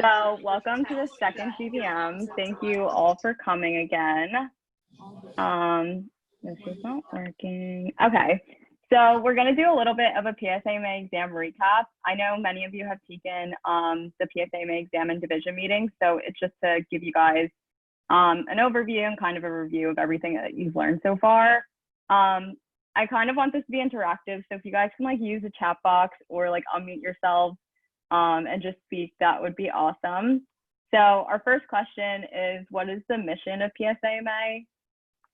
So welcome to the second GBM. Thank you all for coming again. This is not working. Okay, so we're going to do a little bit of a PSAMA exam recap. I know many of you have taken the PSAMA exam and division meeting, so it's just to give you guys an overview and kind of a review of everything that you've learned so far. I kind of want this to be interactive, so if you guys can like use the chat box or like unmute yourselves and just speak, that would be awesome. So our first question is, what is the mission of PSAMA?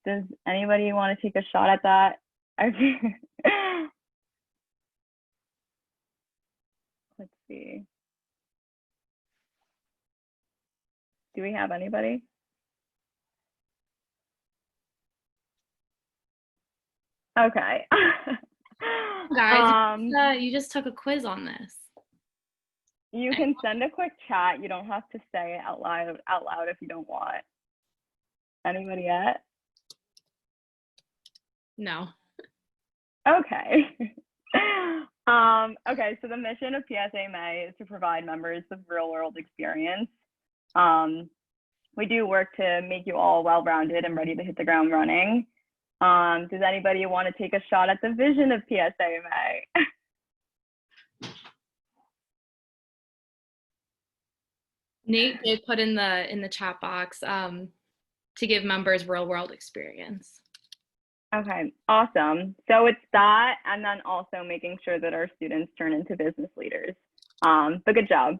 Does anybody want to take a shot at that? Let's see. Do we have anybody? Okay. Guys, you just took a quiz on this. You can send a quick chat. You don't have to say it out loud if you don't want. Anybody yet? No. Okay. Okay, so the mission of PSAMA is to provide members with real-world experience. We do work to make you all well-rounded and ready to hit the ground running. Does anybody want to take a shot at the vision of PSAMA? Nate did put in the chat box to give members real-world experience. Okay, awesome. So it's that, and then also making sure that our students turn into business leaders. But good job.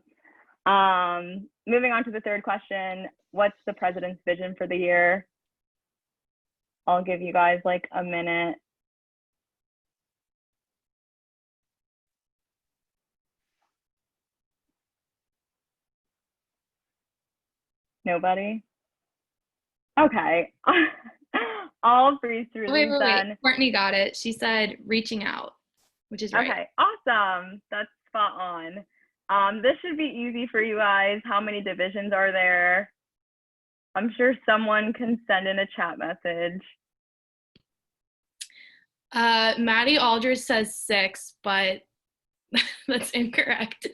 Moving on to the third question, what's the president's vision for the year? I'll give you guys like a minute. Nobody? Okay. I'll breeze through these then. Wait. Courtney got it. She said reaching out, which is right. Okay, awesome. That's spot on. This should be easy for you guys. How many divisions are there? I'm sure someone can send in a chat message. Maddie Aldridge says 6, but that's incorrect.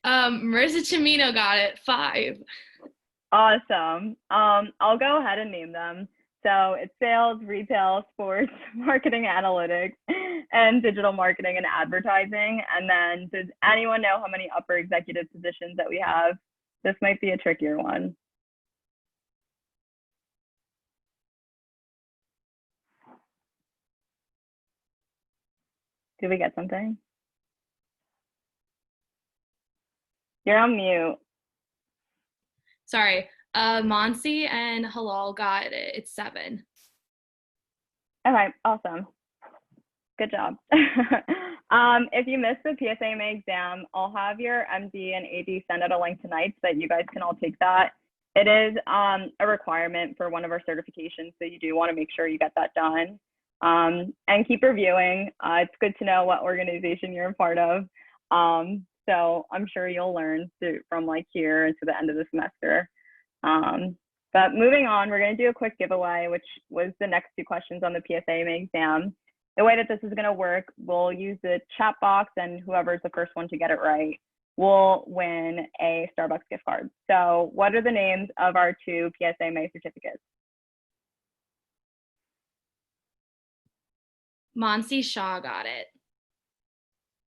Marissa Chimino got it, 5. Awesome. I'll go ahead and name them. So it's sales, retail, sports, marketing, analytics, and digital marketing and advertising. And then does anyone know how many upper executive positions that we have? This might be a trickier one. Did we get something? You're on mute. Sorry, Monsi and Halal got it. It's 7. Okay, awesome. Good job. If you missed the PSAMA exam, I'll have your MD and AD send out a link tonight so that you guys can all take that. It is a requirement for one of our certifications, so you do want to make sure you get that done. And keep reviewing. It's good to know what organization you're a part of. So I'm sure you'll learn from like here to the end of the semester. But moving on, we're going to do a quick giveaway, which was the next 2 questions on the PSAMA exam. The way that this is going to work, we'll use the chat box, and whoever's the first one to get it right will win a Starbucks gift card. So what are the names of our 2 PSAMA certificates? Monsi Shaw got it.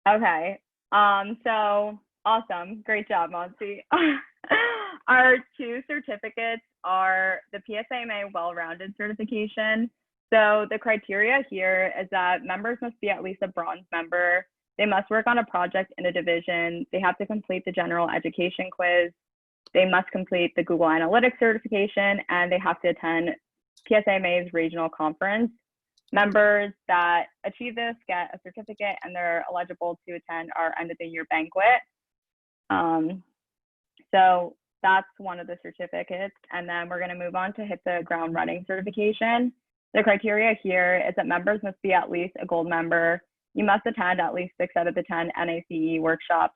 Okay. So awesome. Great job, Monsi. Our 2 certificates are the PSAMA Wellrounded Certification. So the criteria here is that members must be at least a bronze member. They must work on a project in a division. They have to complete the general education quiz. They must complete the Google Analytics certification, and they have to attend PSAMA's regional conference. Members that achieve this get a certificate, and they're eligible to attend our end of the year banquet. So that's one of the certificates. And then we're going to move on to hit the ground running certification. The criteria here is that members must be at least a gold member. You must attend at least 6 out of the 10 NACE workshops.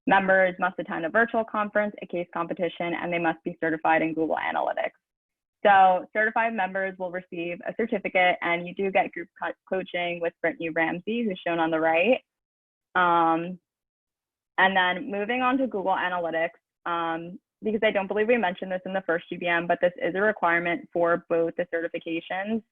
Members must attend a virtual conference, a case competition, and they must be certified in Google Analytics. So certified members will receive a certificate, and you do get group coaching with Brittany Ramsey, who's shown on the right. And then moving on to Google Analytics, because I don't believe we mentioned this in the first GBM, but this is a requirement for both the certifications.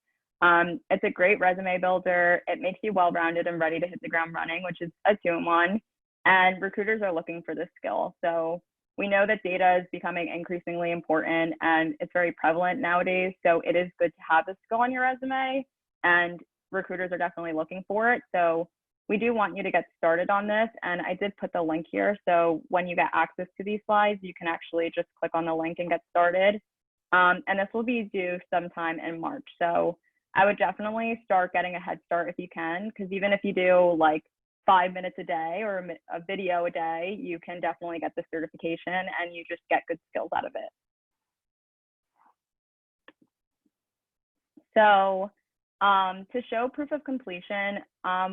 It's a great resume builder. It makes you well-rounded and ready to hit the ground running, which is a 2-in-1. And recruiters are looking for this skill. So we know that data is becoming increasingly important and it's very prevalent nowadays. So it is good to have this skill on your resume, and recruiters are definitely looking for it. So we do want you to get started on this. And I did put the link here. So when you get access to these slides, you can actually just click on the link and get started. And this will be due sometime in March. So I would definitely start getting a head start if you can, because even if you do like 5 minutes a day or a video a day, you can definitely get the certification and you just get good skills out of it. So to show proof of completion,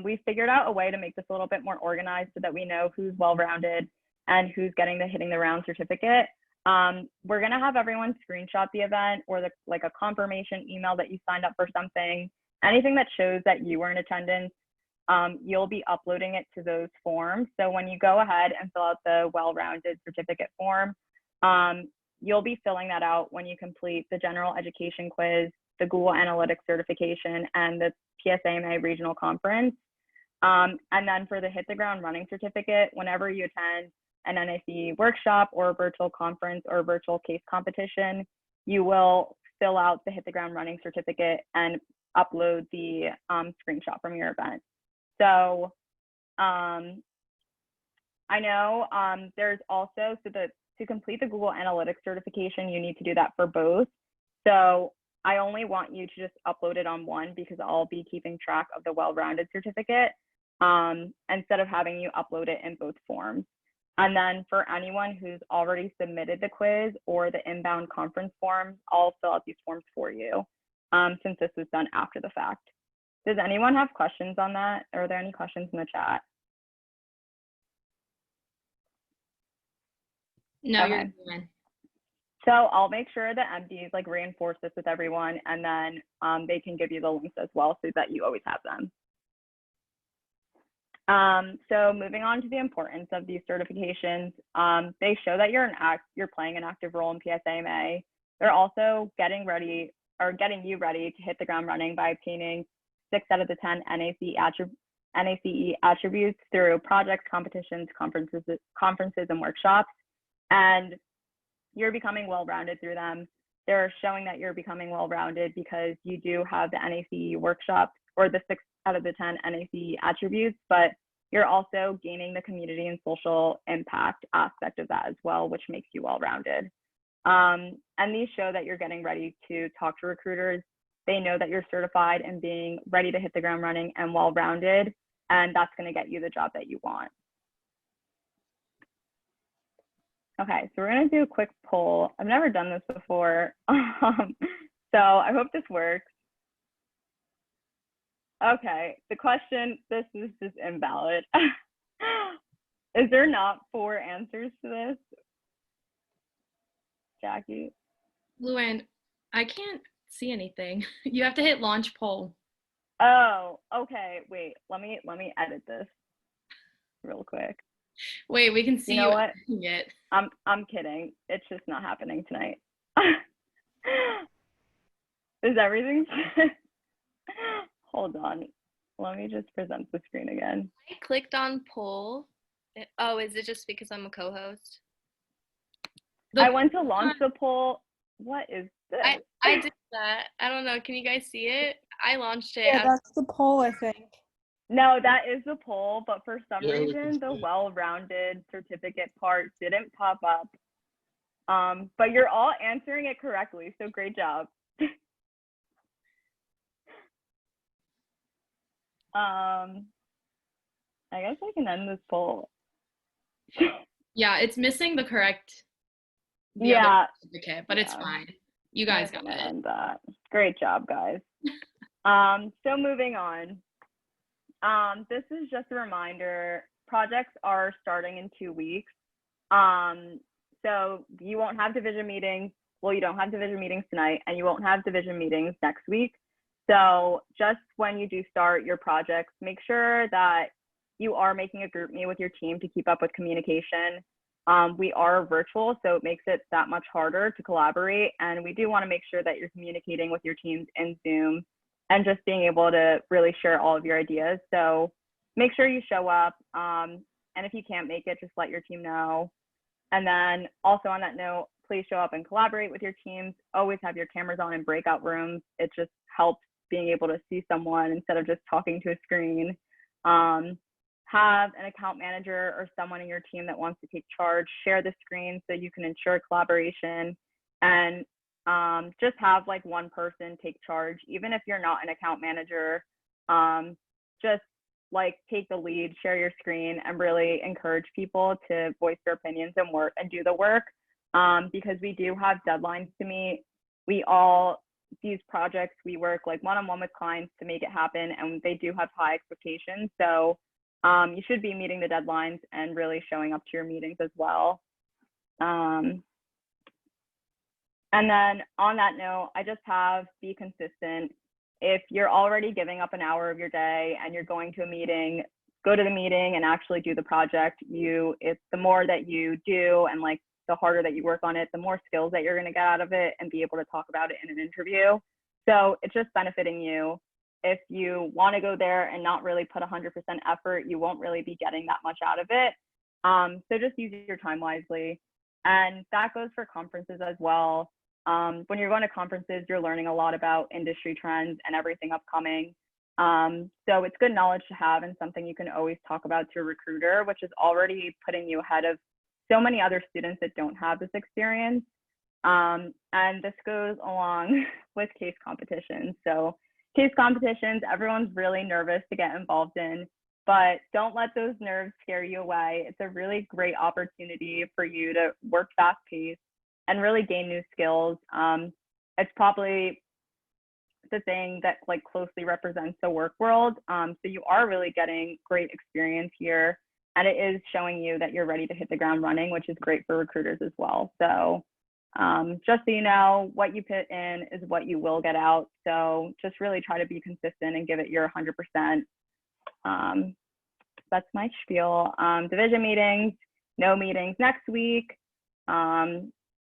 we figured out a way to make this a little bit more organized so that we know who's well-rounded and who's getting the hitting the round certificate. We're gonna have everyone screenshot the event or like a confirmation email that you signed up for something, anything that shows that you were in attendance. You'll be uploading it to those forms. So when you go ahead and fill out the well-rounded certificate form, you'll be filling that out when you complete the general education quiz, the Google Analytics certification, and the PSAMA regional conference. And then for the hit the ground running certificate, whenever you attend an NACE workshop or a virtual conference or a virtual case competition, you will fill out the hit the ground running certificate and upload the screenshot from your event. So I know there's also, to complete the Google Analytics certification, you need to do that for both. So I only want you to just upload it on one because I'll be keeping track of the well-rounded certificate instead of having you upload it in both forms. And then for anyone who's already submitted the quiz or the inbound conference form, I'll fill out these forms for you since this was done after the fact. Does anyone have questions on that? Are there any questions in the chat? No, Okay. you're fine. So I'll make sure the MDs like reinforce this with everyone, and then they can give you the links as well so that you always have them. So moving on to the importance of these certifications, they show that you're playing an active role in PSAMA. They're also getting you ready to hit the ground running by obtaining 6 out of the 10 NACE attributes through projects, competitions, conferences, and workshops. And you're becoming well-rounded through them. They're showing that you're becoming well-rounded because you do have the NACE workshop or the 6 out of the 10 NACE attributes, but you're also gaining the community and social impact aspect of that as well, which makes you well-rounded. And these show that you're getting ready to talk to recruiters. They know that you're certified and being ready to hit the ground running and well-rounded, and that's going to get you the job that you want. Okay, so we're going to do a quick poll. I've never done this before, so I hope this works. Okay, the question, this is just invalid. Is there not 4 answers to this? Jackie? Luann, I can't see anything. You have to hit launch poll. Oh, okay. Wait, let me edit this real quick. Wait, we can see you know what? It. I'm kidding. It's just not happening tonight. Is everything? Hold on. Let me just present the screen again. I clicked on poll. Oh, is it just because I'm a co-host? I went to launch the poll. What is this? I did that. I don't know. Can you guys see it? I launched it. Yeah, that's the poll, I think. No, that is the poll, but for some reason, the well-rounded certificate part didn't pop up. But you're all answering it correctly, so great job. I guess I can end this poll. Yeah, it's missing the correct other certificate, but it's fine. You guys got it. And great job, guys. So moving on. This is just a reminder, projects are starting in 2 weeks. So you won't have division meetings. Well, you don't have division meetings tonight, and you won't have division meetings next week. So just when you do start your projects, make sure that you are making a group meet with your team to keep up with communication. we are virtual, so it makes it that much harder to collaborate. And we do want to make sure that you're communicating with your teams in Zoom and just being able to really share all of your ideas. So make sure you show up. And if you can't make it, just let your team know. And then also on that note, please show up and collaborate with your teams. Always have your cameras on in breakout rooms. It just helps being able to see someone instead of just talking to a screen. Have an account manager or someone in your team that wants to take charge, share the screen so you can ensure collaboration, and just have like one person take charge. Even if you're not an account manager, just like take the lead, share your screen, and really encourage people to voice their opinions and work and do the work, because we do have deadlines to meet. These projects, we work like one-on-one with clients to make it happen, and they do have high expectations. So you should be meeting the deadlines and really showing up to your meetings as well. And then on that note, I just have be consistent. If you're already giving up an hour of your day and you're going to a meeting, go to the meeting and actually do the project. It's the more that you do and like the harder that you work on it, the more skills that you're going to get out of it and be able to talk about it in an interview. So it's just benefiting you. If you want to go there and not really put 100% effort, you won't really be getting that much out of it. So just use your time wisely. And that goes for conferences as well. When you're going to conferences, you're learning a lot about industry trends and everything upcoming. So it's good knowledge to have and something you can always talk about to a recruiter, which is already putting you ahead of so many other students that don't have this experience. And this goes along with case competitions. So case competitions, everyone's really nervous to get involved in, but don't let those nerves scare you away. It's a really great opportunity for you to work fast paced and really gain new skills. It's probably the thing that like closely represents the work world. So you are really getting great experience here, and it is showing you that you're ready to hit the ground running, which is great for recruiters as well. So just so you know, what you put in is what you will get out. So just really try to be consistent and give it your 100%. That's my spiel. Division meetings, no meetings next week.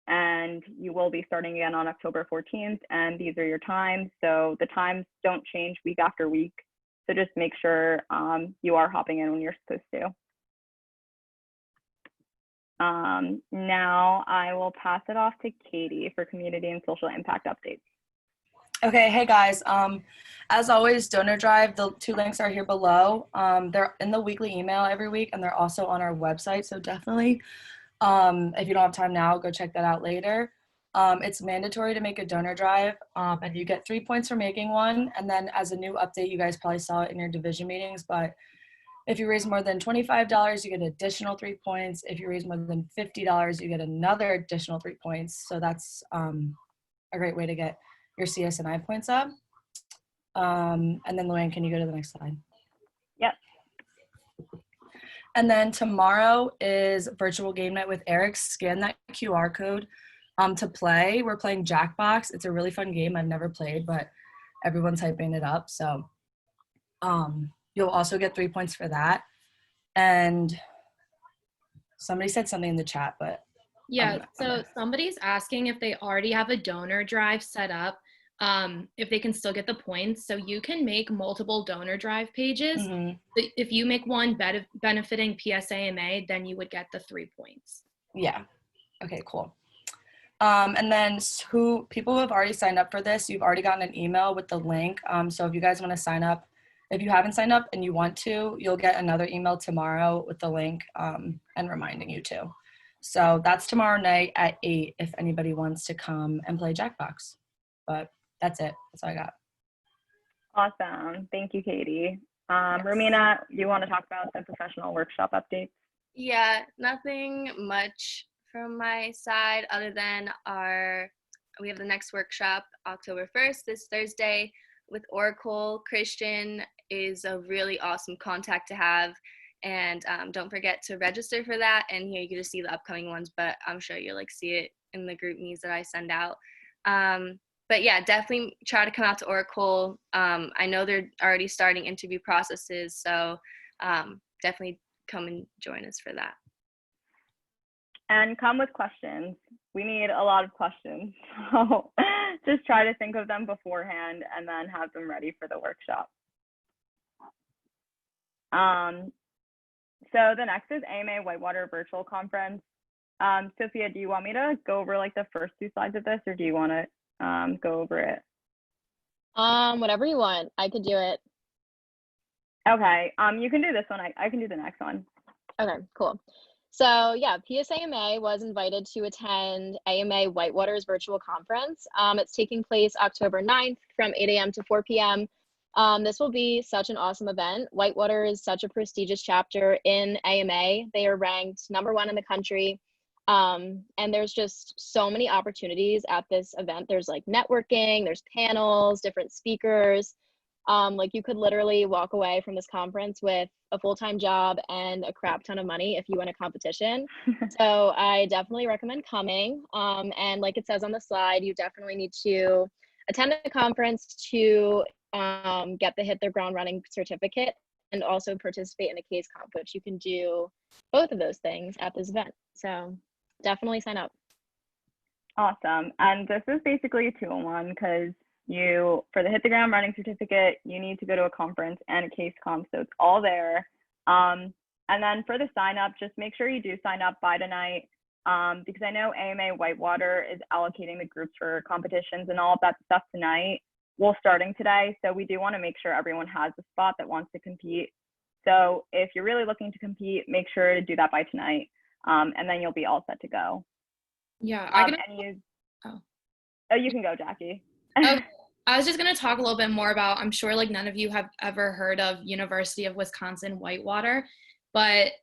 And you will be starting again on October 14th, and these are your times. So the times don't change week after week. So just make sure you are hopping in when you're supposed to. Now I will pass it off to Katie for community and social impact updates. Okay, hey guys. As always, donor drive, the 2 links are here below. They're in the weekly email every week, and they're also on our website. So definitely, if you don't have time now, go check that out later. It's mandatory to make a donor drive, and you get 3 points for making one. And then as a new update, you guys probably saw it in your division meetings, but if you raise more than $25, you get an additional 3 points. If you raise more than $50, you get another additional 3 points. So that's a great way to get your CS&I points up. And then Luann, can you go to the next slide? Yep. And then tomorrow is virtual game night with Eric. Scan that QR code to play. We're playing Jackbox. It's a really fun game. I've never played, but everyone's hyping it up. So you'll also get 3 points for that. And somebody said something in the chat, but yeah, so somebody's asking if they already have a donor drive set up, if they can still get the points. So you can make multiple donor drive pages. Mhm. If you make one benefiting PSAMA, then you would get the 3 points. Yeah. Okay, cool. And then people who have already signed up for this, you've already gotten an email with the link. So if you guys want to sign up, if you haven't signed up and you want to, you'll get another email tomorrow with the link and reminding you to. So that's tomorrow night at 8 if anybody wants to come and play Jackbox. But that's it. That's all I got. Awesome. Thank you, Katie. Yes. Romina, you want to talk about the professional workshop updates? Yeah, nothing much from my side other than we have the next workshop October 1st, this Thursday, with Oracle. Christian is a really awesome contact to have, and don't forget to register for that. And here you can just see the upcoming ones, but I'm sure you'll see it in the group news that I send out. But yeah, definitely try to come out to Oracle. I know they're already starting interview processes, so definitely come and join us for that. And come with questions. We need a lot of questions. So just try to think of them beforehand and then have them ready for the workshop. So the next is AMA Whitewater Virtual Conference. Sophia, do you want me to go over like the first 2 slides of this, or do you want to go over it? Whatever you want. I could do it. Okay, you can do this one. I can do the next one. Okay, cool. So yeah, PSAMA was invited to attend AMA Whitewater's virtual conference. It's taking place October 9th from 8 a.m. to 4 p.m. This will be such an awesome event. Whitewater is such a prestigious chapter in AMA. They are ranked #1 in the country. And there's just so many opportunities at this event. There's like networking, there's panels, different speakers. Like you could literally walk away from this conference with a full-time job and a crap ton of money if you win a competition. So I definitely recommend coming. And like it says on the slide, you definitely need to attend the conference to get the Hit the Ground Running certificate and also participate in a case comp, which you can do both of those things at this event. So definitely sign up. Awesome. And this is basically a 2-in-1 because for the Hit the Ground Running certificate, you need to go to a conference and a case comp, so it's all there. And then for the sign up, just make sure you do sign up by tonight, because I know AMA Whitewater is allocating the groups for competitions and all of that stuff tonight. Well, starting today, so we do want to make sure everyone has a spot that wants to compete. So if you're really looking to compete, make sure to do that by tonight, and then you'll be all set to go. Yeah, you can go, Jackie. Okay. I was just going to talk a little bit more about, I'm sure like none of you have ever heard of University of Wisconsin Whitewater, but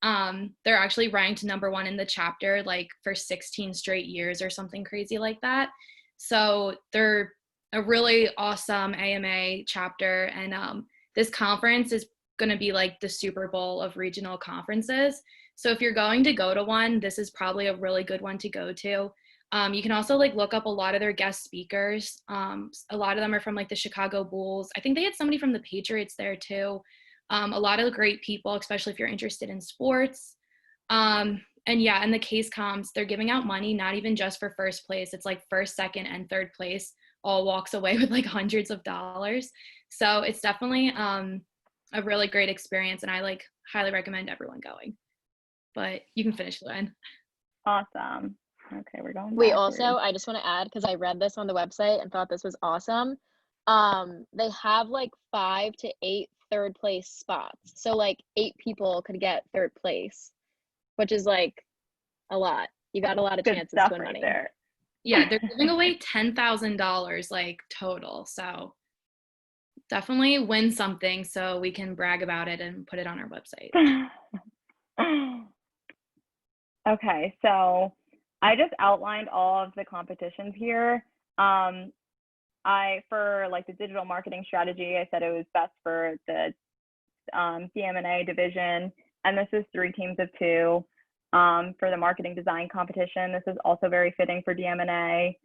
they're actually ranked #1 in the chapter like for 16 straight years or something crazy like that. So they're a really awesome AMA chapter, and this conference is going to be like the Super Bowl of regional conferences. So if you're going to go to one, this is probably a really good one to go to. You can also like look up a lot of their guest speakers. A lot of them are from like the Chicago Bulls. I think they had somebody from the Patriots there too. A lot of great people, especially if you're interested in sports. And yeah, in the case comps, they're giving out money, not even just for first place. It's like first, second, and third place all walks away with like hundreds of dollars. So it's definitely a really great experience, and I like highly recommend everyone going. But you can finish, Luann. Awesome. Okay, we're going Wait, backwards. also, I just want to add, because I read this on the website and thought this was awesome. They have like 5 to 8 third place spots. So like 8 people could get third place, which is like a lot. You got a lot of Good chances stuff to win right money. there. Yeah, they're giving away $10,000 like total. So definitely win something so we can brag about it and put it on our website. Okay, so I just outlined all of the competitions here. For like the digital marketing strategy, I said it was best for the DM&A division, and this is 3 teams of 2. For the marketing design competition, this is also very fitting for DM&A.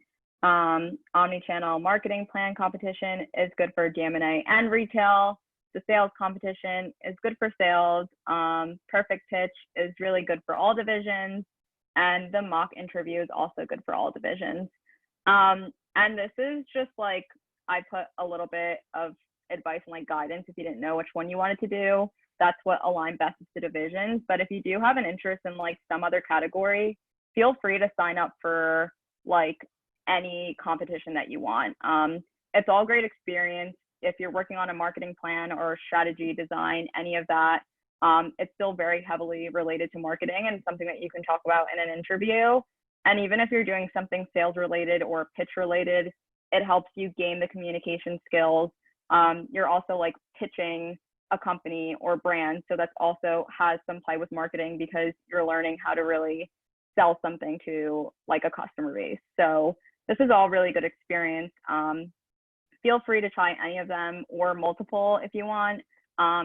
Omnichannel marketing plan competition is good for DM&A and retail. The sales competition is good for sales. Perfect pitch is really good for all divisions. And the mock interview is also good for all divisions. And this is just like, I put a little bit of advice and like guidance if you didn't know which one you wanted to do. That's what aligned best with the divisions. But if you do have an interest in like some other category, feel free to sign up for like any competition that you want. It's all great experience. If you're working on a marketing plan or strategy design, any of that, it's still very heavily related to marketing and something that you can talk about in an interview. And even if you're doing something sales related or pitch related, it helps you gain the communication skills. You're also like pitching a company or brand, so that's also has some play with marketing because you're learning how to really sell something to like a customer base. So this is all really good experience. Feel free to try any of them or multiple if you want.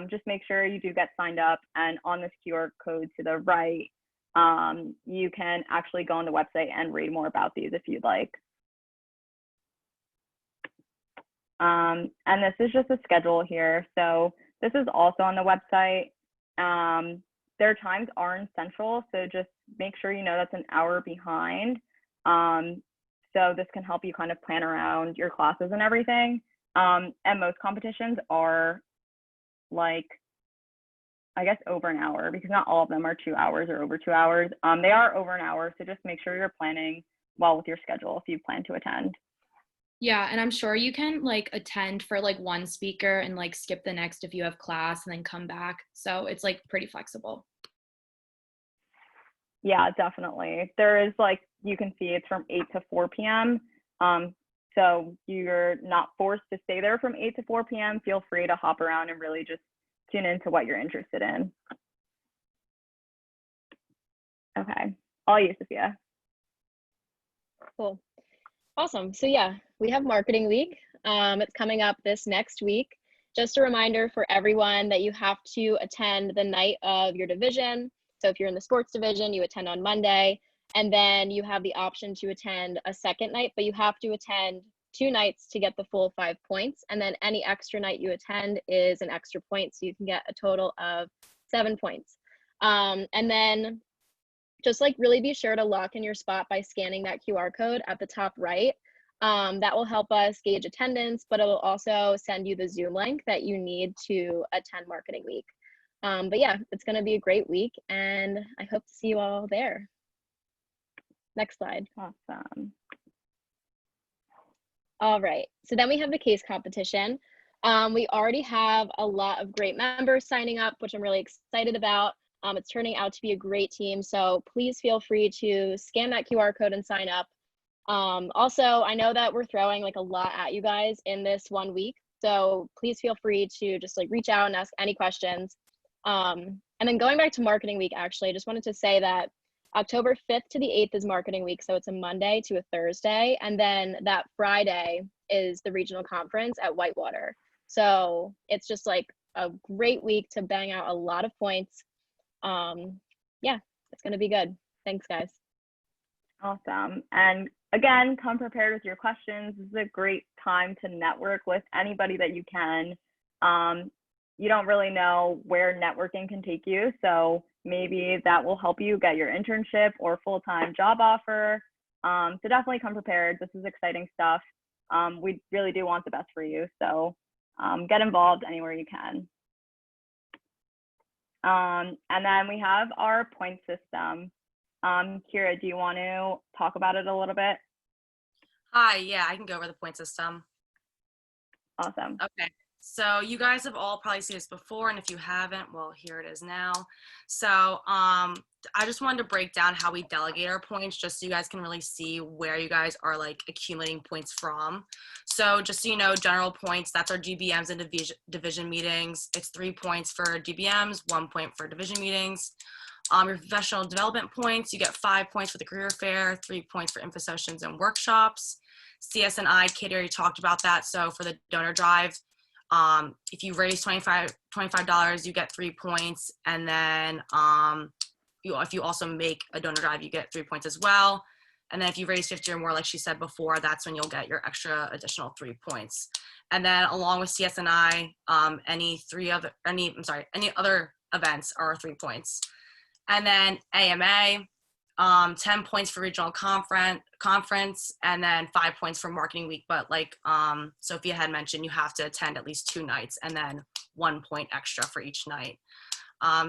Just make sure you do get signed up, and on this QR code to the right, you can actually go on the website and read more about these if you'd like. And this is just a schedule here. So this is also on the website. their times are in Central, so just make sure you know that's an hour behind. So this can help you kind of plan around your classes and everything. And most competitions are like, I guess, over an hour, because not all of them are 2 hours or over 2 hours. They are over an hour, so just make sure you're planning well with your schedule if you plan to attend. Yeah, and I'm sure you can like attend for like one speaker and like skip the next if you have class and then come back. So it's like pretty flexible. Yeah, definitely. There is like, you can see it's from 8 to 4 p.m. So you're not forced to stay there from 8 to 4 p.m. Feel free to hop around and really just tune into what you're interested in. Okay, all you, Sophia. Cool. Awesome. So yeah, we have Marketing Week. It's coming up this next week. Just a reminder for everyone that you have to attend the night of your division. So if you're in the sports division, you attend on Monday, and then you have the option to attend a second night, but you have to attend 2 nights to get the full 5 points. And then any extra night you attend is an extra point. So you can get a total of 7 points. And then just like really be sure to lock in your spot by scanning that QR code at the top right. That will help us gauge attendance, but it will also send you the Zoom link that you need to attend Marketing Week. But yeah, it's going to be a great week, and I hope to see you all there. Next slide. Awesome. All right, so then we have the case competition. We already have a lot of great members signing up, which I'm really excited about. It's turning out to be a great team, so please feel free to scan that QR code and sign up. Also, I know that we're throwing like a lot at you guys in this 1 week, so please feel free to just like reach out and ask any questions. And then going back to Marketing Week, actually, I just wanted to say that October 5th to the 8th is Marketing Week, so it's a Monday to a Thursday, and then that Friday is the regional conference at Whitewater. So it's just like a great week to bang out a lot of points. Yeah, it's going to be good. Thanks, guys. Awesome. And again, come prepared with your questions. This is a great time to network with anybody that you can. You don't really know where networking can take you, so maybe that will help you get your internship or full-time job offer. So definitely come prepared. This is exciting stuff. We really do want the best for you, so get involved anywhere you can. And then we have our point system. Kira, do you want to talk about it a little bit? Hi, yeah, I can go over the point system. Awesome. Okay, so you guys have all probably seen this before, and if you haven't, well, here it is now. So I just wanted to break down how we delegate our points, just so you guys can really see where you guys are like accumulating points from. So just so you know, general points, that's our GBMs and division meetings. It's 3 points for GBMs, 1 point for division meetings. Your professional development points, you get 5 points for the career fair, 3 points for info sessions and workshops. CS&I, Katie already talked about that. So for the donor drive, if you raise $25, you get 3 points. And then if you also make a donor drive, you get 3 points as well. And then if you raise 50 or more, like she said before, that's when you'll get your extra additional 3 points. And then along with CS&I, any other events are 3 points. And then AMA, 10 points for regional conference, and then 5 points for Marketing Week. But like Sophia had mentioned, you have to attend at least 2 nights, and then 1 point extra for each night.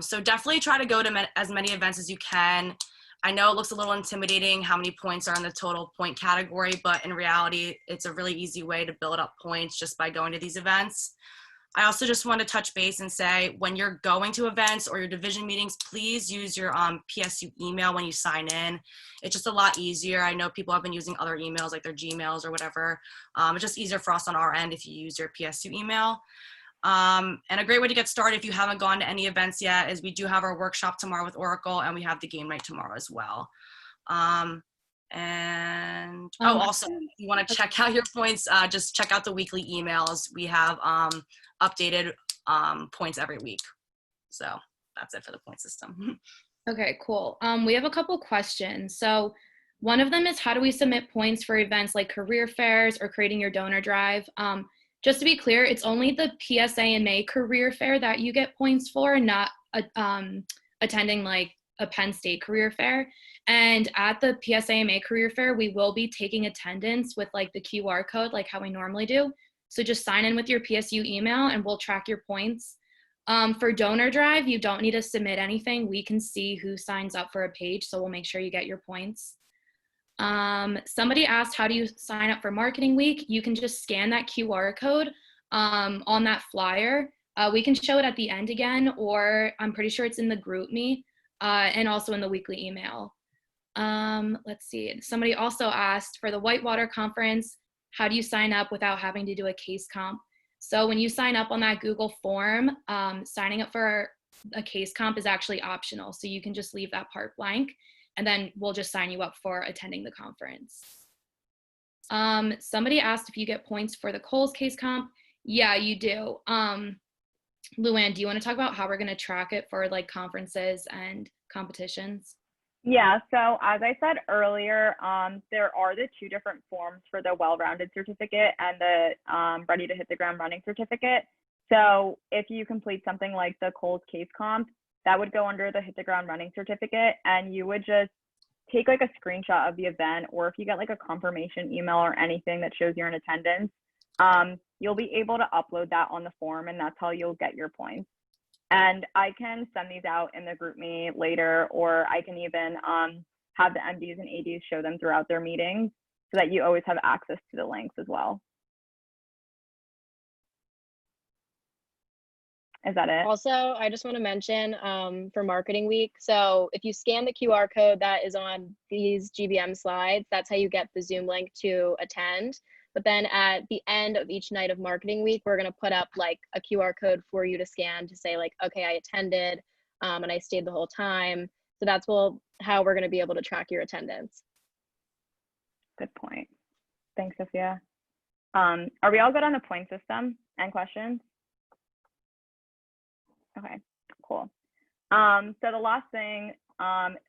So definitely try to go to as many events as you can. I know it looks a little intimidating how many points are in the total point category, but in reality, it's a really easy way to build up points just by going to these events. I also just want to touch base and say, when you're going to events or your division meetings, please use your PSU email when you sign in. It's just a lot easier. I know people have been using other emails like their Gmails or whatever. It's just easier for us on our end if you use your PSU email. And a great way to get started if you haven't gone to any events yet is we do have our workshop tomorrow with Oracle, and we have the game night tomorrow as well. Also, if you want to check out your points, just check out the weekly emails. We have updated points every week. So that's it for the point system. Okay, cool. We have a couple questions. So one of them is, how do we submit points for events like career fairs or creating your donor drive? Just to be clear, it's only the PSAMA career fair that you get points for, not attending like a Penn State career fair. And at the PSAMA career fair, we will be taking attendance with like the QR code, like how we normally do. So just sign in with your PSU email and we'll track your points. For donor drive, you don't need to submit anything. We can see who signs up for a page, so we'll make sure you get your points. Somebody asked, how do you sign up for marketing week? You can just scan that QR code on that flyer. We can show it at the end again, or I'm pretty sure it's in the group me and also in the weekly email. Let's see. Somebody also asked for the Whitewater conference, how do you sign up without having to do a case comp? So when you sign up on that Google form, signing up for a case comp is actually optional. So you can just leave that part blank and then we'll just sign you up for attending the conference. Somebody asked if you get points for the Coles case comp. Yeah, you do. Luann, do you want to talk about how we're going to track it for like conferences and competitions? Yeah, so as I said earlier, there are the two different forms for the Well-Rounded Certificate and the Ready to Hit the Ground Running Certificate. So if you complete something like the Coles case comp, that would go under the Hit the Ground Running Certificate, and you would just take like a screenshot of the event, or if you get like a confirmation email or anything that shows you're in attendance, you'll be able to upload that on the form, and that's how you'll get your points. And I can send these out in the group me later, or I can even have the MDs and ADs show them throughout their meetings so that you always have access to the links as well. Is that it? Also, I just want to mention for marketing week, so if you scan the QR code that is on these GBM slides, that's how you get the Zoom link to attend. But then at the end of each night of marketing week, we're going to put up like a QR code for you to scan to say like, okay, I attended and I stayed the whole time. So that's how we're going to be able to track your attendance. Good point. Thanks, Sophia. Are we all good on the point system and questions? Okay, cool. So the last thing,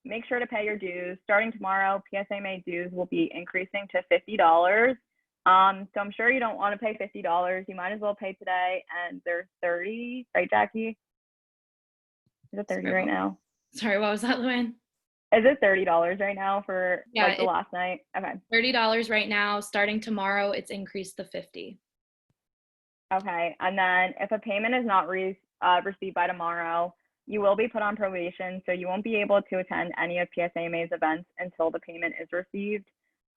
make sure to pay your dues. Starting tomorrow, PSAMA dues will be increasing to $50. So I'm sure you don't want to pay $50. You might as well pay today, and they're 30, right, Jackie? Is it 30 right now? Sorry, what was that, Luann? Is it $30 right now for like the last night? Okay. $30 right now. Starting tomorrow, it's increased to $50. Okay, and then if a payment is not received by tomorrow, you will be put on probation, so you won't be able to attend any of PSAMA's events until the payment is received.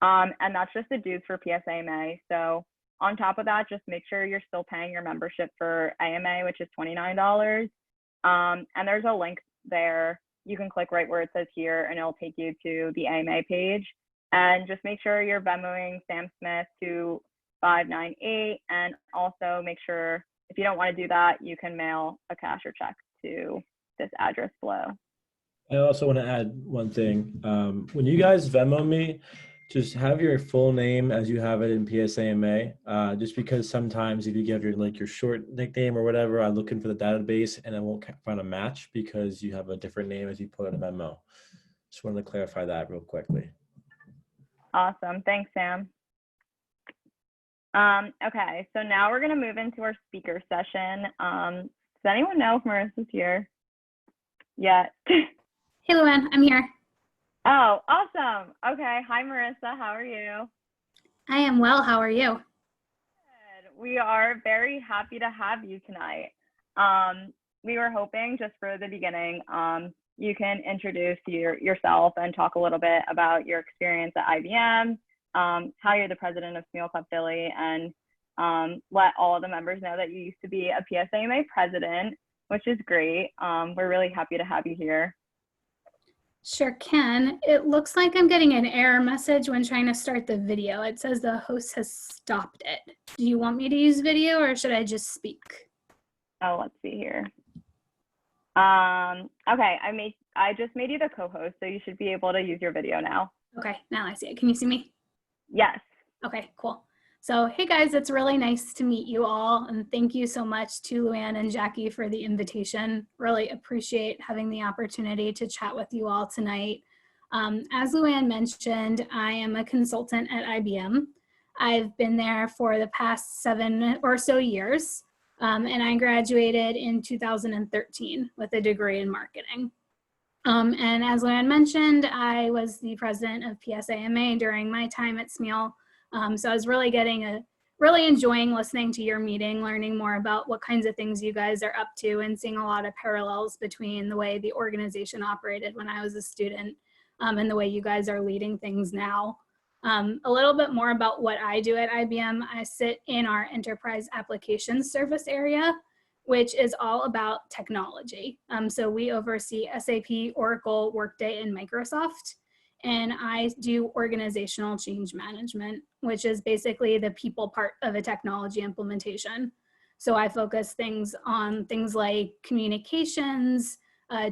And that's just the dues for PSAMA. So on top of that, just make sure you're still paying your membership for AMA, which is $29. And there's a link there. You can click right where it says here, and it'll take you to the AMA page. And just make sure you're Venmoing Sam Smith to 598. And also make sure, if you don't want to do that, you can mail a cash or check to this address below. I also want to add one thing. When you guys Venmo me, just have your full name as you have it in PSAMA, just because sometimes if you give your short nickname or whatever, I'm looking for the database and I won't find a match because you have a different name as you put in a memo. Just wanted to clarify that real quickly. Awesome. Thanks, Sam. Okay, so now we're going to move into our speaker session. Does anyone know if Marissa's here yet? Hey, Luann, I'm here. Oh, awesome. Okay. Hi, Marissa. How are you? I am well. How are you? Good. We are very happy to have you tonight. We were hoping just for the beginning, you can introduce yourself and talk a little bit about your experience at IBM, how you're the president of Smeal Club Philly, and let all the members know that you used to be a PSAMA president, which is great. We're really happy to have you here. Sure can. It looks like I'm getting an error message when trying to start the video. It says the host has stopped it. Do you want me to use video or should I just speak? Oh, let's see here. Okay, I just made you the co-host, so you should be able to use your video now. Okay, now I see it. Can you see me? Yes. Okay, cool. So, hey guys, it's really nice to meet you all, and thank you so much to Luann and Jackie for the invitation. Really appreciate having the opportunity to chat with you all tonight. As Luann mentioned, I am a consultant at IBM. I've been there for the past 7 or so years, and I graduated in 2013 with a degree in marketing. And as Luann mentioned, I was the president of PSAMA during my time at Smeal. So I was really enjoying listening to your meeting, learning more about what kinds of things you guys are up to, and seeing a lot of parallels between the way the organization operated when I was a student and the way you guys are leading things now. A little bit more about what I do at IBM. I sit in our enterprise applications service area, which is all about technology. So we oversee SAP, Oracle, Workday, and Microsoft. And I do organizational change management, which is basically the people part of a technology implementation. So I focus on things like communications,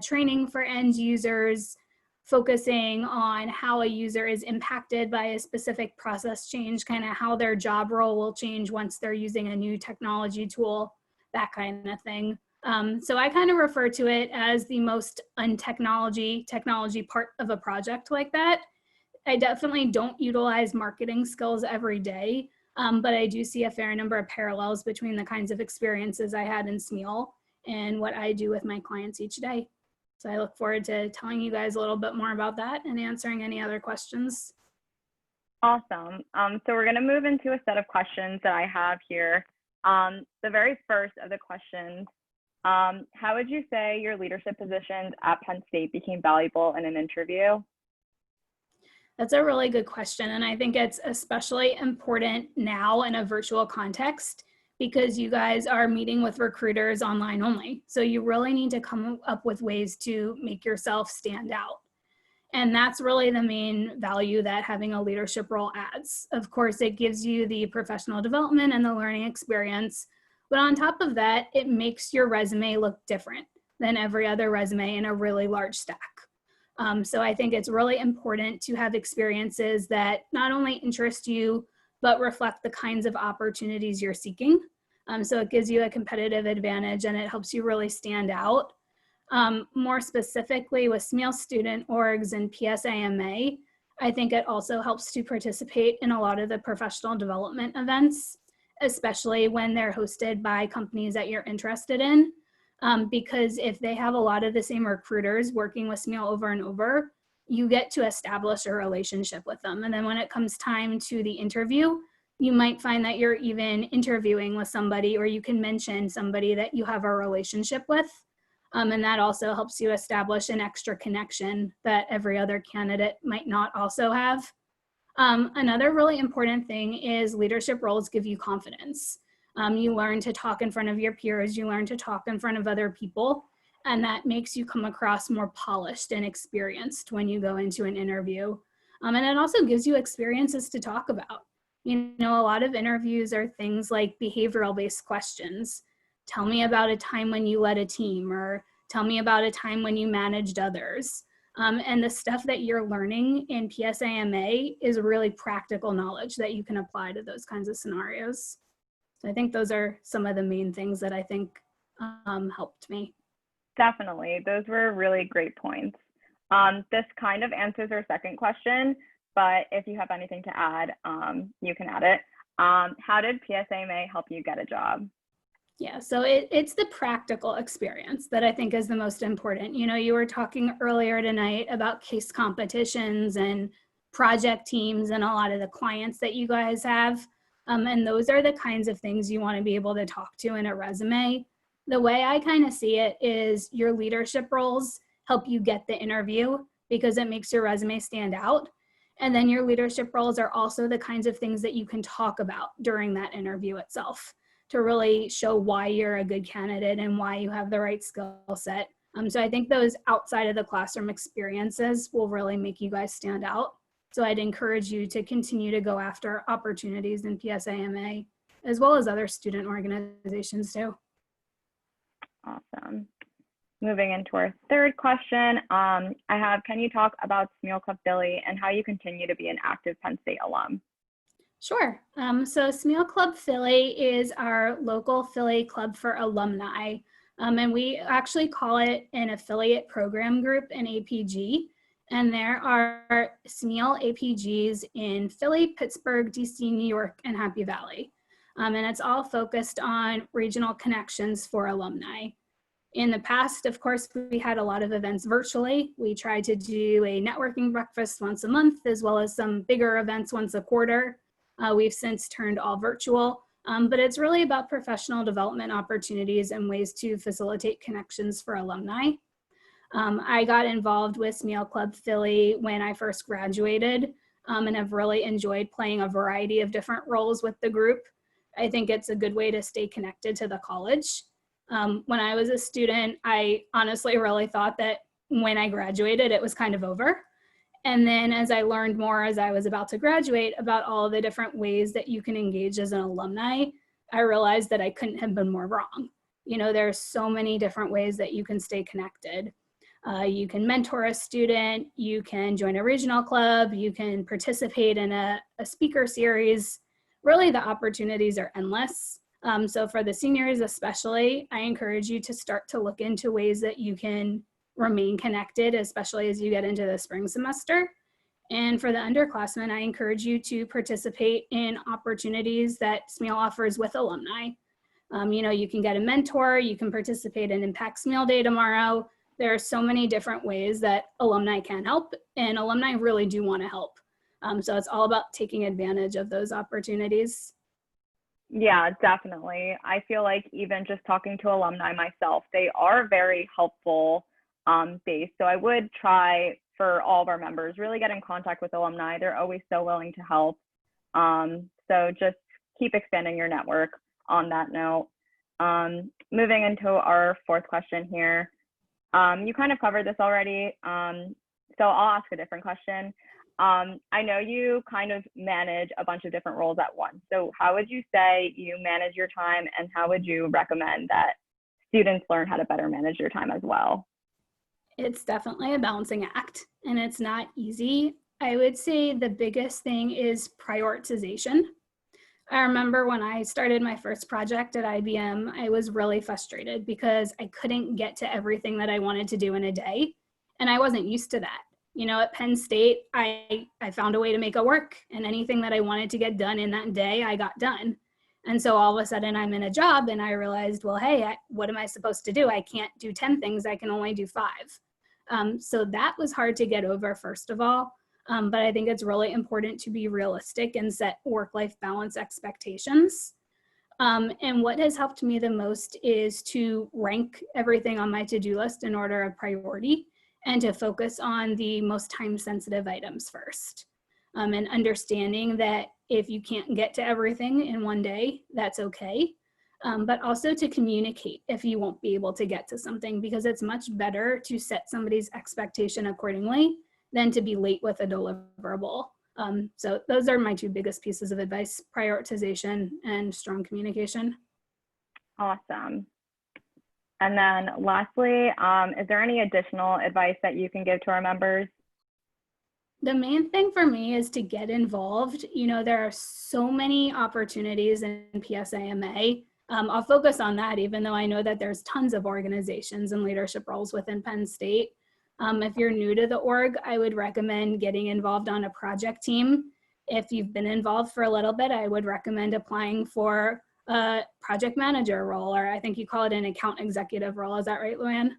training for end users, focusing on how a user is impacted by a specific process change, kind of how their job role will change once they're using a new technology tool, that kind of thing. So I kind of refer to it as the most technology part of a project like that. I definitely don't utilize marketing skills every day, but I do see a fair number of parallels between the kinds of experiences I had in Smeal and what I do with my clients each day. So I look forward to telling you guys a little bit more about that and answering any other questions. Awesome. So we're going to move into a set of questions that I have here. The very first of the questions, how would you say your leadership positions at Penn State became valuable in an interview? That's a really good question. And I think it's especially important now in a virtual context because you guys are meeting with recruiters online only. So you really need to come up with ways to make yourself stand out. And that's really the main value that having a leadership role adds. Of course, it gives you the professional development and the learning experience. But on top of that, it makes your resume look different than every other resume in a really large stack. So I think it's really important to have experiences that not only interest you, but reflect the kinds of opportunities you're seeking. So it gives you a competitive advantage and it helps you really stand out. More specifically with Smeal student orgs and PSAMA, I think it also helps to participate in a lot of the professional development events, especially when they're hosted by companies that you're interested in. Because if they have a lot of the same recruiters working with Smeal over and over, you get to establish a relationship with them. And then when it comes time to the interview, you might find that you're even interviewing with somebody, or you can mention somebody that you have a relationship with. And that also helps you establish an extra connection that every other candidate might not also have. Another really important thing is leadership roles give you confidence. You learn to talk in front of your peers, you learn to talk in front of other people, and that makes you come across more polished and experienced when you go into an interview. And it also gives you experiences to talk about. You know, a lot of interviews are things like behavioral-based questions. Tell me about a time when you led a team, or tell me about a time when you managed others. And the stuff that you're learning in PSAMA is really practical knowledge that you can apply to those kinds of scenarios. So I think those are some of the main things that I think helped me. Definitely. Those were really great points. This kind of answers our second question, but if you have anything to add, you can add it. How did PSAMA help you get a job? Yeah, so it's the practical experience that I think is the most important. You know, you were talking earlier tonight about case competitions and project teams and a lot of the clients that you guys have. And those are the kinds of things you want to be able to talk to in a resume. The way I kind of see it is your leadership roles help you get the interview because it makes your resume stand out. And then your leadership roles are also the kinds of things that you can talk about during that interview itself to really show why you're a good candidate and why you have the right skill set. So I think those outside of the classroom experiences will really make you guys stand out. So I'd encourage you to continue to go after opportunities in PSAMA, as well as other student organizations too. Awesome. Moving into our third question, can you talk about Smeal Club Philly and how you continue to be an active Penn State alum? Sure. So Smeal Club Philly is our local Philly club for alumni. And we actually call it an affiliate program group in APG. And there are Smeal APGs in Philly, Pittsburgh, DC, New York, and Happy Valley. And it's all focused on regional connections for alumni. In the past, of course, we had a lot of events virtually. We tried to do a networking breakfast once a month, as well as some bigger events once a quarter. We've since turned all virtual, but it's really about professional development opportunities and ways to facilitate connections for alumni. I got involved with Smeal Club Philly when I first graduated, and have really enjoyed playing a variety of different roles with the group. I think it's a good way to stay connected to the college. When I was a student, I honestly really thought that when I graduated, it was kind of over. And then as I learned more as I was about to graduate about all of the different ways that you can engage as an alumni, I realized that I couldn't have been more wrong. You know, there's so many different ways that you can stay connected. You can mentor a student, you can join a regional club, you can participate in a speaker series. Really, the opportunities are endless. So for the seniors especially, I encourage you to start to look into ways that you can remain connected, especially as you get into the spring semester. And for the underclassmen, I encourage you to participate in opportunities that Smeal offers with alumni. You know, you can get a mentor, you can participate in Impact Smeal Day tomorrow. There are so many different ways that alumni can help, and alumni really do want to help. So it's all about taking advantage of those opportunities. Yeah, definitely. I feel like even just talking to alumni myself, they are very helpful based. So I would try for all of our members, really get in contact with alumni. They're always so willing to help. So just keep expanding your network on that note. Moving into our fourth question here. You kind of covered this already. So I'll ask a different question. I know you kind of manage a bunch of different roles at once. So how would you say you manage your time, and how would you recommend that students learn how to better manage your time as well? It's definitely a balancing act, and it's not easy. I would say the biggest thing is prioritization. I remember when I started my first project at IBM, I was really frustrated because I couldn't get to everything that I wanted to do in a day, and I wasn't used to that. You know, at Penn State, I found a way to make it work, and anything that I wanted to get done in that day, I got done. And so all of a sudden I'm in a job and I realized, well, hey, what am I supposed to do? I can't do 10 things, I can only do 5. So that was hard to get over, first of all. But I think it's really important to be realistic and set work-life balance expectations. And what has helped me the most is to rank everything on my to-do list in order of priority, and to focus on the most time-sensitive items first. And understanding that if you can't get to everything in one day, that's okay. But also to communicate if you won't be able to get to something, because it's much better to set somebody's expectation accordingly than to be late with a deliverable. So those are my 2 biggest pieces of advice: prioritization and strong communication. Awesome. And then lastly, is there any additional advice that you can give to our members? The main thing for me is to get involved. You know, there are so many opportunities in PSAMA. I'll focus on that, even though I know that there's tons of organizations and leadership roles within Penn State. If you're new to the org, I would recommend getting involved on a project team. If you've been involved for a little bit, I would recommend applying for a project manager role, or I think you call it an account executive role. Is that right, Luann?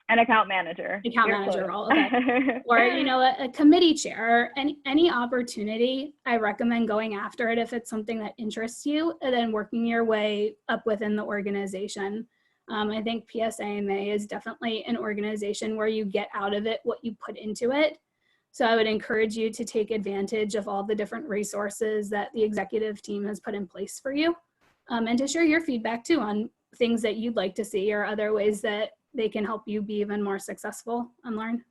An account manager. Account manager role, okay. Or, you know, a committee chair, or any opportunity, I recommend going after it if it's something that interests you, and then working your way up within the organization. I think PSAMA is definitely an organization where you get out of it what you put into it. So I would encourage you to take advantage of all the different resources that the executive team has put in place for you, and to share your feedback too on things that you'd like to see, or other ways that they can help you be even more successful and learn.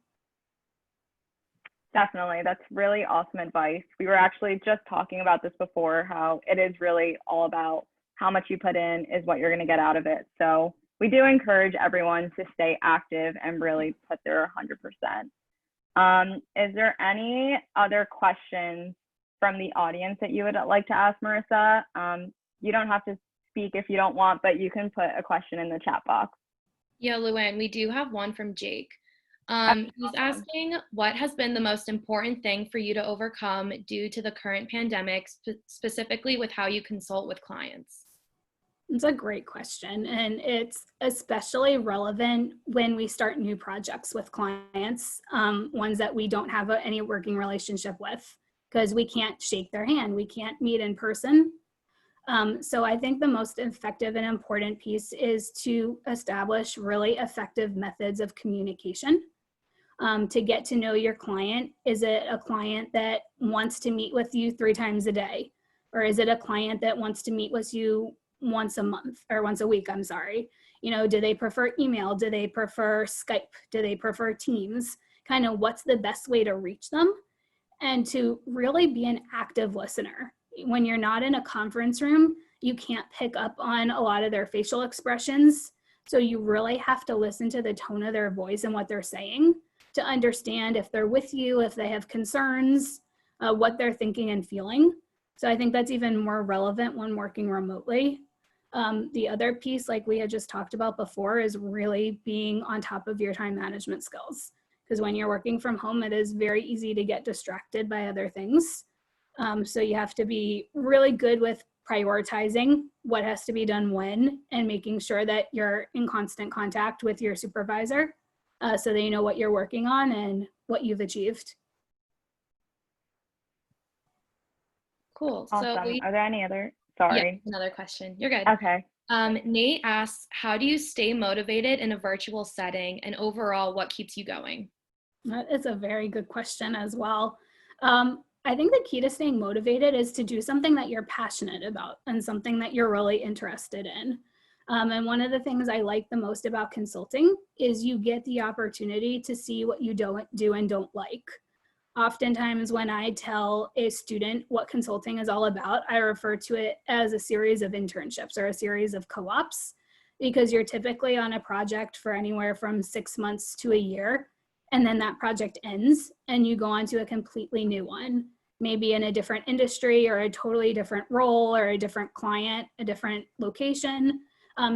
Definitely. That's really awesome advice. We were actually just talking about this before, how it is really all about how much you put in is what you're going to get out of it. So we do encourage everyone to stay active and really put their 100%. Is there any other questions from the audience that you would like to ask Marissa? You don't have to speak if you don't want, but you can put a question in the chat box. Yeah, Luann, we do have one from Jake. He's asking, what has been the most important thing for you to overcome due to the current pandemic, specifically with how you consult with clients? It's a great question, and it's especially relevant when we start new projects with clients, ones that we don't have any working relationship with, because we can't shake their hand, we can't meet in person. So I think the most effective and important piece is to establish really effective methods of communication. To get to know your client. Is it a client that wants to meet with you 3 times a day? Or is it a client that wants to meet with you once a month or once a week, I'm sorry. You know, do they prefer email? Do they prefer Skype? Do they prefer Teams? Kind of what's the best way to reach them? And to really be an active listener. When you're not in a conference room, you can't pick up on a lot of their facial expressions. So you really have to listen to the tone of their voice and what they're saying to understand if they're with you, if they have concerns, what they're thinking and feeling. So I think that's even more relevant when working remotely. The other piece, like we had just talked about before, is really being on top of your time management skills. Because when you're working from home, it is very easy to get distracted by other things. So you have to be really good with prioritizing what has to be done when, and making sure that you're in constant contact with your supervisor so that you know what you're working on and what you've achieved. Cool. Awesome. So Are there any other? Sorry. Yeah, another question. You're good. Okay. Nate asks, how do you stay motivated in a virtual setting, and overall, what keeps you going? That is a very good question as well. I think the key to staying motivated is to do something that you're passionate about and something that you're really interested in. And one of the things I like the most about consulting is you get the opportunity to see what you don't do and don't like. Oftentimes when I tell a student what consulting is all about, I refer to it as a series of internships or a series of co-ops, because you're typically on a project for anywhere from 6 months to a year, and then that project ends and you go on to a completely new one, maybe in a different industry or a totally different role or a different client, a different location.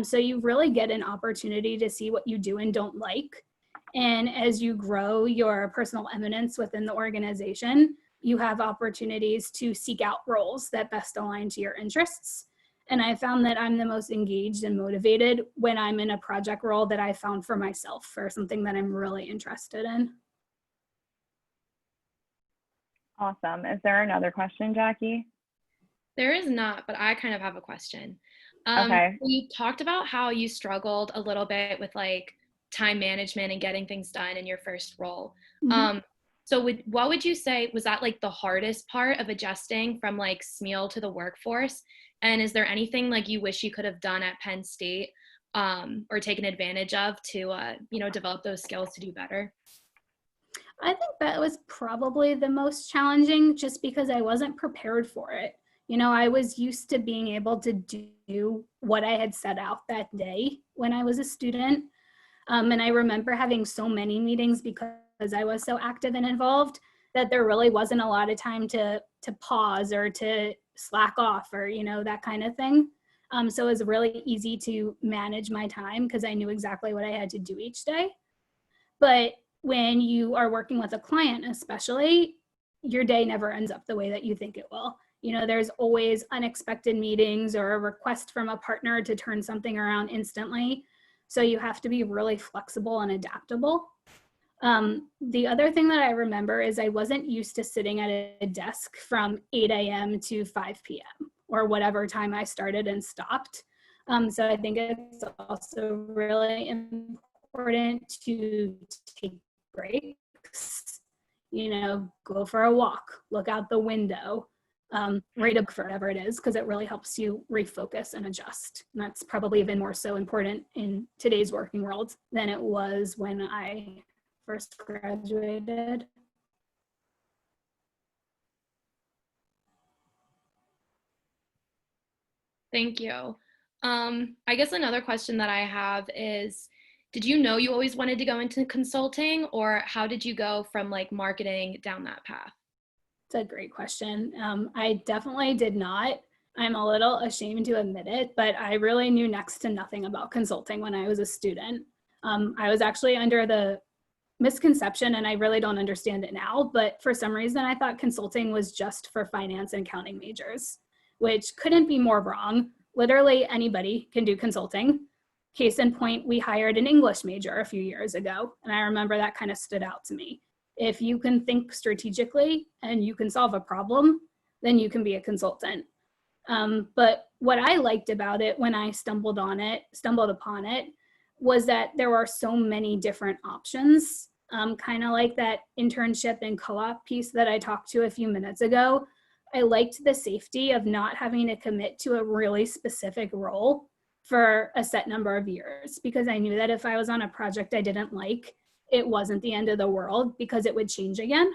So you really get an opportunity to see what you do and don't like. And as you grow your personal eminence within the organization, you have opportunities to seek out roles that best align to your interests. And I found that I'm the most engaged and motivated when I'm in a project role that I found for myself, or something that I'm really interested in. Awesome. Is there another question, Jackie? There is not, but I kind of have a question. Okay. You talked about how you struggled a little bit with like time management and getting things done in your first role. Mm-hmm. So what would you say, was that like the hardest part of adjusting from like Smeal to the workforce? And is there anything like you wish you could have done at Penn State or taken advantage of to, develop those skills to do better? I think that was probably the most challenging, just because I wasn't prepared for it. You know, I was used to being able to do what I had set out that day when I was a student. And I remember having so many meetings because I was so active and involved that there really wasn't a lot of time to pause or to slack off or, that kind of thing. So it was really easy to manage my time because I knew exactly what I had to do each day. But when you are working with a client, especially, your day never ends up the way that you think it will. There's always unexpected meetings or a request from a partner to turn something around instantly. So you have to be really flexible and adaptable. The other thing that I remember is I wasn't used to sitting at a desk from 8 a.m. to 5 p.m. or whatever time I started and stopped. So I think it's also really important to take breaks, go for a walk, look out the window, read a book, for whatever it is, because it really helps you refocus and adjust. And that's probably even more so important in today's working world than it was when I first graduated. Thank you. I guess another question that I have is, did you know you always wanted to go into consulting, or how did you go from like marketing down that path? It's a great question. I definitely did not. I'm a little ashamed to admit it, but I really knew next to nothing about consulting when I was a student. I was actually under the misconception, and I really don't understand it now, but for some reason I thought consulting was just for finance and accounting majors, which couldn't be more wrong. Literally anybody can do consulting. Case in point, we hired an English major a few years ago, and I remember that kind of stood out to me. If you can think strategically and you can solve a problem, then you can be a consultant. But what I liked about it when I stumbled upon it, was that there are so many different options, kind of like that internship and co-op piece that I talked to a few minutes ago. I liked the safety of not having to commit to a really specific role for a set number of years, because I knew that if I was on a project I didn't like, it wasn't the end of the world because it would change again.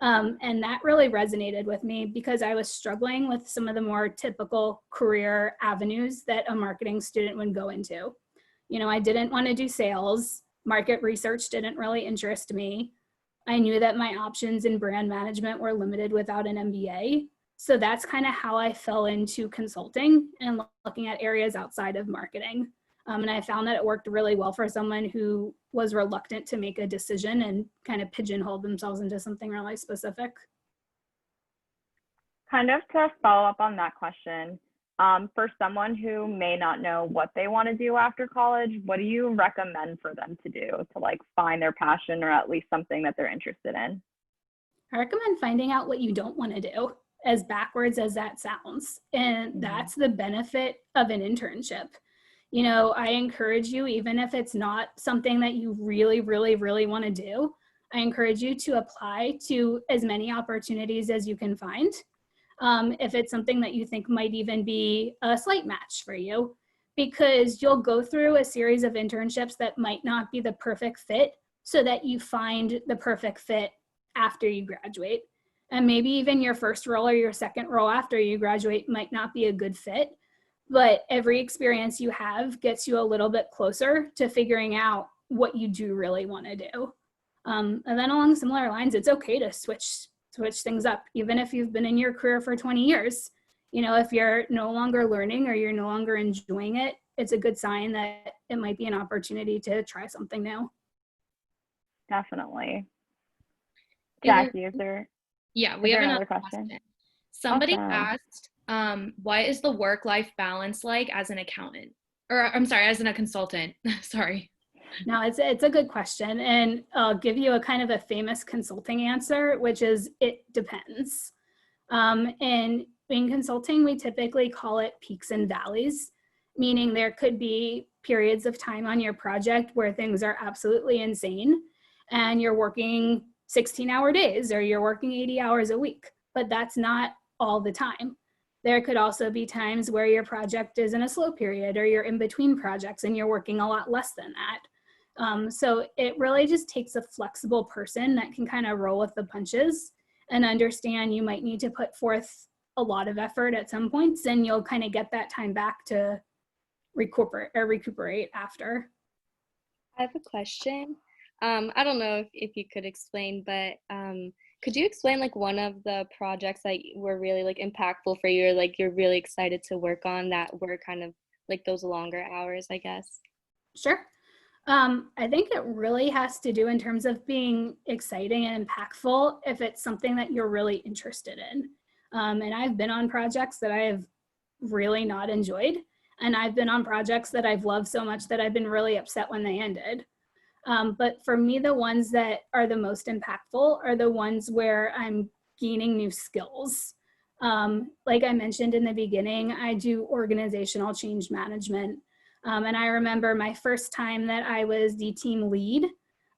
And that really resonated with me because I was struggling with some of the more typical career avenues that a marketing student would go into. You know, I didn't want to do sales. Market research didn't really interest me. I knew that my options in brand management were limited without an MBA. So that's kind of how I fell into consulting and looking at areas outside of marketing. And I found that it worked really well for someone who was reluctant to make a decision and kind of pigeonholed themselves into something really specific. Kind of to follow up on that question, for someone who may not know what they want to do after college, what do you recommend for them to do to like find their passion or at least something that they're interested in? I recommend finding out what you don't want to do, as backwards as that sounds. And that's the benefit of an internship. You know, I encourage you, even if it's not something that you really, really, really want to do, I encourage you to apply to as many opportunities as you can find. If it's something that you think might even be a slight match for you, because you'll go through a series of internships that might not be the perfect fit so that you find the perfect fit after you graduate. And maybe even your first role or your second role after you graduate might not be a good fit, but every experience you have gets you a little bit closer to figuring out what you do really want to do. And then along similar lines, it's okay to switch things up, even if you've been in your career for 20 years. You know, if you're no longer learning or you're no longer enjoying it, it's a good sign that it might be an opportunity to try something new. Definitely. Jackie, is there? Yeah, we have another question. Somebody Awesome. asked, what is the work-life balance like as an accountant? Or I'm sorry, as a consultant. Sorry. No, it's a good question. And I'll give you a kind of a famous consulting answer, which is it depends. And in consulting, we typically call it peaks and valleys, meaning there could be periods of time on your project where things are absolutely insane and you're working 16-hour days or you're working 80 hours a week, but that's not all the time. There could also be times where your project is in a slow period or you're in between projects and you're working a lot less than that. So it really just takes a flexible person that can kind of roll with the punches and understand you might need to put forth a lot of effort at some points, and you'll kind of get that time back to recuperate after. I have a question. I don't know if you could explain, but could you explain like one of the projects that were really like impactful for you, or like you're really excited to work on that were kind of like those longer hours, I guess? Sure. I think it really has to do in terms of being exciting and impactful if it's something that you're really interested in. And I've been on projects that I have really not enjoyed, and I've been on projects that I've loved so much that I've been really upset when they ended. But for me, the ones that are the most impactful are the ones where I'm gaining new skills. Like I mentioned in the beginning, I do organizational change management. And I remember my first time that I was the team lead,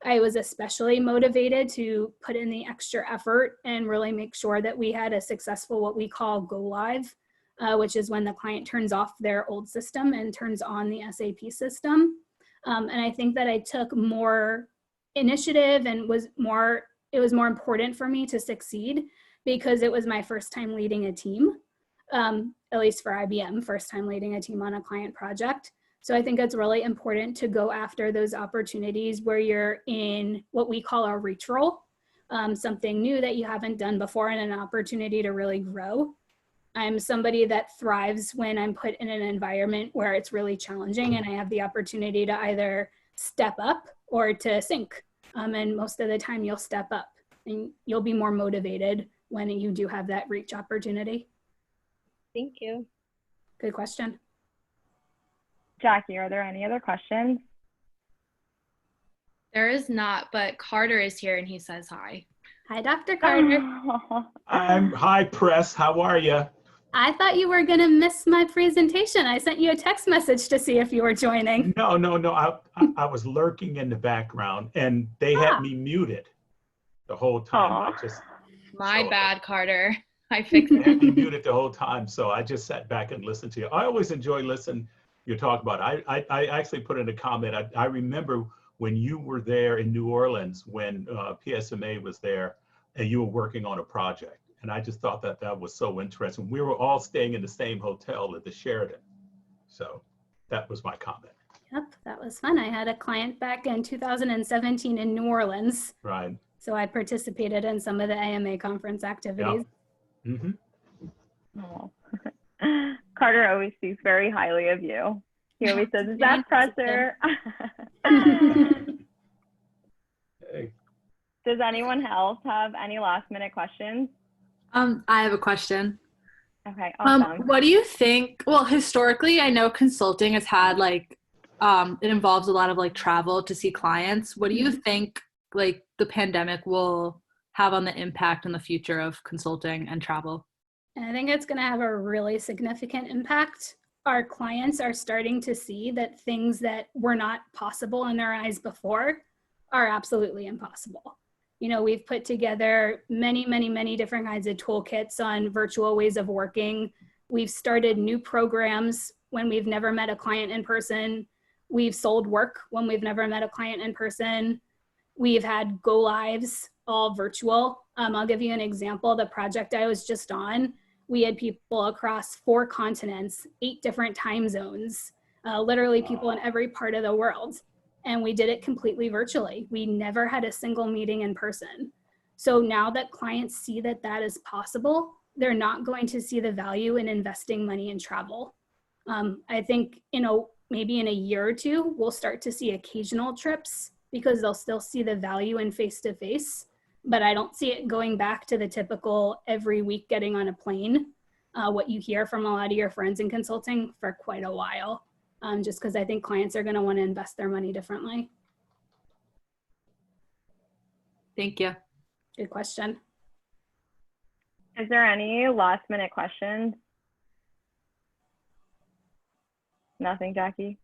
I was especially motivated to put in the extra effort and really make sure that we had a successful, what we call go live, which is when the client turns off their old system and turns on the SAP system. And I think that I took more initiative and it was more important for me to succeed because it was my first time leading a team, at least for IBM, first time leading a team on a client project. So I think it's really important to go after those opportunities where you're in what we call a reach role, something new that you haven't done before and an opportunity to really grow. I'm somebody that thrives when I'm put in an environment where it's really challenging and I have the opportunity to either step up or to sink. And most of the time you'll step up and you'll be more motivated when you do have that reach opportunity. Thank you. Good question. Jackie, are there any other questions? There is not, but Carter is here and he says hi. Hi, Dr. Carter. Hi, Press. How are you? I thought you were going to miss my presentation. I sent you a text message to see if you were joining. No. I was lurking in the background, and they had me muted the whole time. My bad, Carter. I fixed They it. had me muted the whole time, so I just sat back and listened to you. I always enjoy listening you talk about it. I actually put in a comment. I remember when you were there in New Orleans when PSMA was there, and you were working on a project. And I just thought that was so interesting. We were all staying in the same hotel at the Sheraton. So that was my comment. Yep, that was fun. I had a client back in 2017 in New Orleans. Right. So I participated in some of the AMA conference activities. Yep. Mm-hmm. Oh. Carter always speaks very highly of you. He always says, "Is that Presser?" Hey. Does anyone else have any last minute questions? I have a question. Okay, awesome. What do you think? Well, historically, I know consulting has had like, it involves a lot of like travel to see clients. What do you think like the pandemic will have on the impact in the future of consulting and travel? And I think it's going to have a really significant impact. Our clients are starting to see that things that were not possible in their eyes before are absolutely impossible. You know, we've put together many different kinds of toolkits on virtual ways of working. We've started new programs when we've never met a client in person. We've sold work when we've never met a client in person. We've had go lives all virtual. I'll give you an example. The project I was just on, we had people across 4 continents, 8 different time zones, literally people in every part of the world. And we did it completely virtually. We never had a single meeting in person. So now that clients see that that is possible, they're not going to see the value in investing money in travel. I think, you know, maybe in a year or two, we'll start to see occasional trips because they'll still see the value in face-to-face, but I don't see it going back to the typical every week getting on a plane, what you hear from a lot of your friends in consulting for quite a while. Just because I think clients are going to want to invest their money differently. Thank you. Good question. Is there any last minute questions? Nothing, Jackie?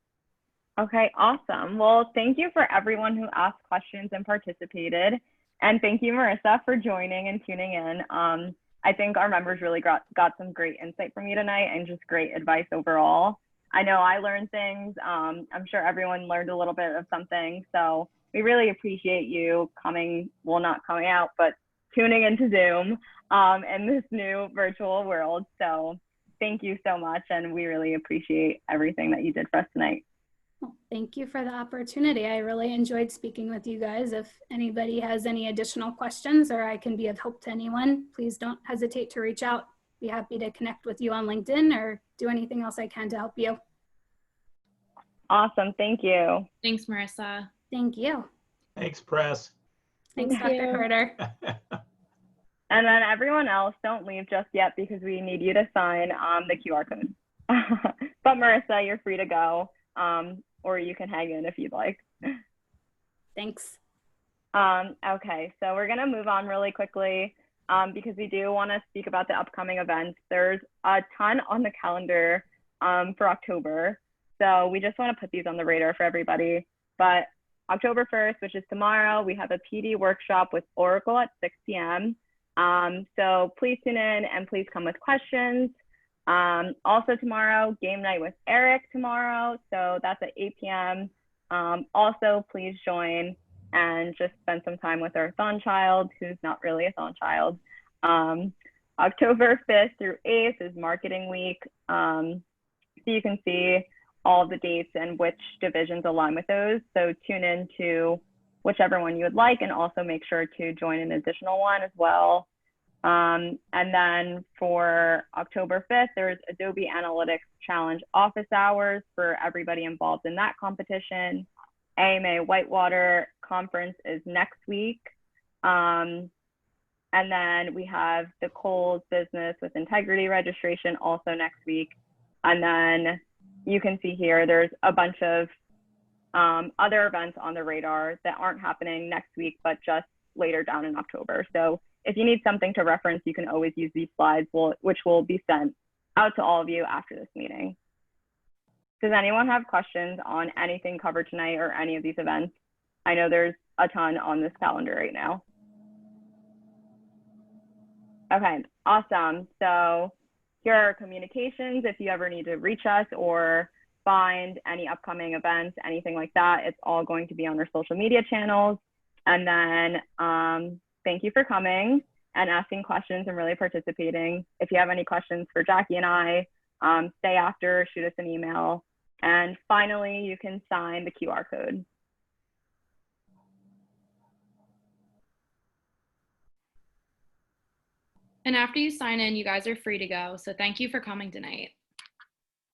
Okay, awesome. Well, thank you for everyone who asked questions and participated. And thank you, Marissa, for joining and tuning in. I think our members really got some great insight from you tonight and just great advice overall. I know I learned things. I'm sure everyone learned a little bit of something. So we really appreciate you coming, well, not coming out, but tuning into Zoom in this new virtual world. So thank you so much. And we really appreciate everything that you did for us tonight. Well, thank you for the opportunity. I really enjoyed speaking with you guys. If anybody has any additional questions or I can be of help to anyone, please don't hesitate to reach out. Be happy to connect with you on LinkedIn or do anything else I can to help you. Awesome. Thank you. Thanks, Marissa. Thank you. Thanks, Press. Thanks, Dr. Carter. And then everyone else, don't leave just yet because we need you to sign the QR code. But Marissa, you're free to go, or you can hang in if you'd like. Thanks. Okay, so we're gonna move on really quickly because we do want to speak about the upcoming events. There's a ton on the calendar for October. So we just want to put these on the radar for everybody. But October 1st, which is tomorrow, we have a PD workshop with Oracle at 6 p.m. So please tune in and please come with questions. Also tomorrow, game night with Eric tomorrow. So that's at 8 p.m. Also, please join and just spend some time with our thon child, who's not really a thon child. October 5th through 8th is marketing week. So you can see all the dates and which divisions align with those. So tune in to whichever one you would like, and also make sure to join an additional one as well. And then for October 5th, there's Adobe Analytics Challenge office hours for everybody involved in that competition. AMA Whitewater conference is next week. And then we have the Kohl's Business with Integrity registration also next week. And then you can see here, there's a bunch of other events on the radar that aren't happening next week, but just later down in October. So if you need something to reference, you can always use these slides, which will be sent out to all of you after this meeting. Does anyone have questions on anything covered tonight or any of these events? I know there's a ton on this calendar right now. Okay, awesome. So here are our communications. If you ever need to reach us or find any upcoming events, anything like that, it's all going to be on our social media channels. And then thank you for coming and asking questions and really participating. If you have any questions for Jackie and I, stay after, shoot us an email. And finally, you can sign the QR code. And after you sign in, you guys are free to go. So thank you for coming tonight.